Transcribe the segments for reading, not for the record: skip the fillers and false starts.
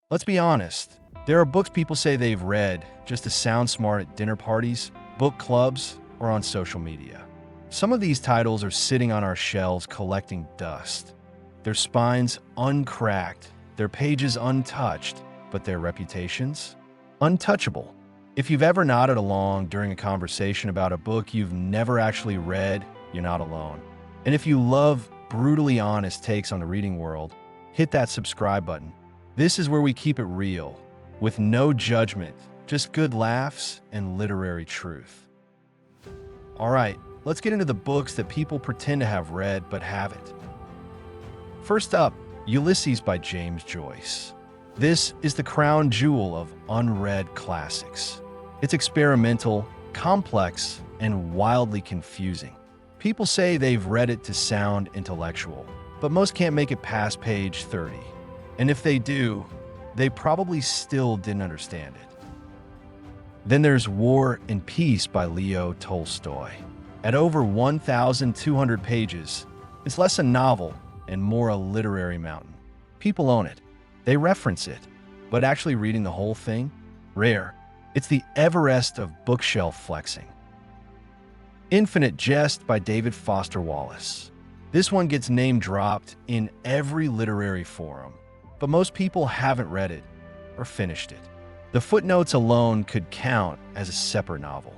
Let's be honest. There are books people say they've read just to sound smart at dinner parties, book clubs, or on social media. Some of these titles are sitting on our shelves collecting dust. Their spines uncracked, their pages untouched, but their reputations untouchable. If you've ever nodded along during a conversation about a book you've never actually read, you're not alone. And if you love brutally honest takes on the reading world, hit that subscribe button. This is where we keep it real, with no judgment, just good laughs and literary truth. All right, let's get into the books that people pretend to have read but haven't. First up, Ulysses by James Joyce. This is the crown jewel of unread classics. It's experimental, complex, and wildly confusing. People say they've read it to sound intellectual, but most can't make it past page 30. And if they do, they probably still didn't understand it. Then there's War and Peace by Leo Tolstoy. At over 1,200 pages, it's less a novel and more a literary mountain. People own it. They reference it. But actually reading the whole thing? Rare. It's the Everest of bookshelf flexing. Infinite Jest by David Foster Wallace. This one gets name-dropped in every literary forum, but most people haven't read it or finished it. The footnotes alone could count as a separate novel.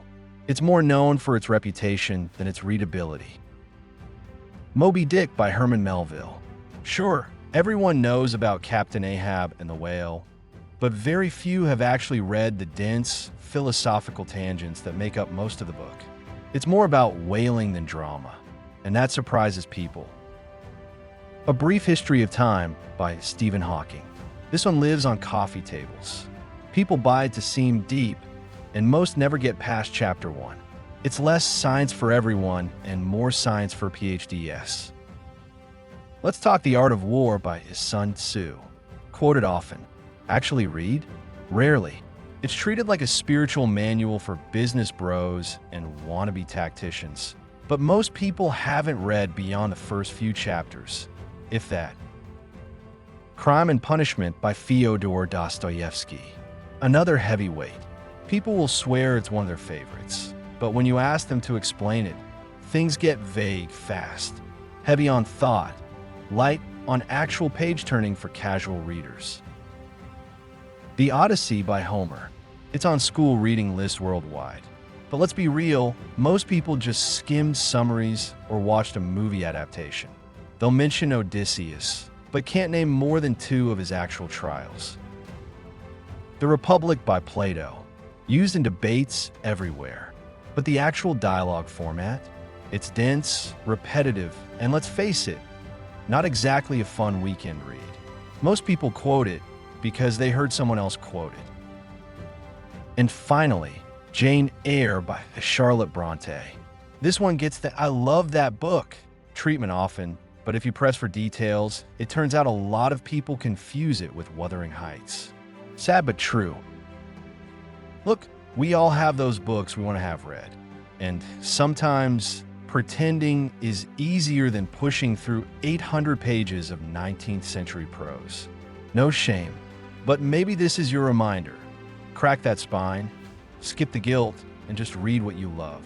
It's more known for its reputation than its readability. Moby Dick by Herman Melville. Sure, everyone knows about Captain Ahab and the whale, but very few have actually read the dense, philosophical tangents that make up most of the book. It's more about whaling than drama, and that surprises people. A Brief History of Time by Stephen Hawking. This one lives on coffee tables. People buy it to seem deep, and most never get past chapter 1. It's less science for everyone and more science for PhDs. Let's talk The Art of War by Sun Tzu. Quoted often. Actually read? Rarely. It's treated like a spiritual manual for business bros and wannabe tacticians. But most people haven't read beyond the first few chapters, if that. Crime and Punishment by Fyodor Dostoevsky. Another heavyweight. People will swear it's one of their favorites, but when you ask them to explain it, things get vague fast, heavy on thought, light on actual page-turning for casual readers. The Odyssey by Homer. It's on school reading lists worldwide. But let's be real, most people just skimmed summaries or watched a movie adaptation. They'll mention Odysseus, but can't name more than 2 of his actual trials. The Republic by Plato. Used in debates everywhere. But the actual dialogue format? It's dense, repetitive, and let's face it, not exactly a fun weekend read. Most people quote it because they heard someone else quote it. And finally, Jane Eyre by Charlotte Bronte. This one gets the "I love that book" treatment often, but if you press for details, it turns out a lot of people confuse it with Wuthering Heights. Sad but true. Look, we all have those books we want to have read, and sometimes pretending is easier than pushing through 800 pages of 19th century prose. No shame, but maybe this is your reminder. Crack that spine, skip the guilt, and just read what you love.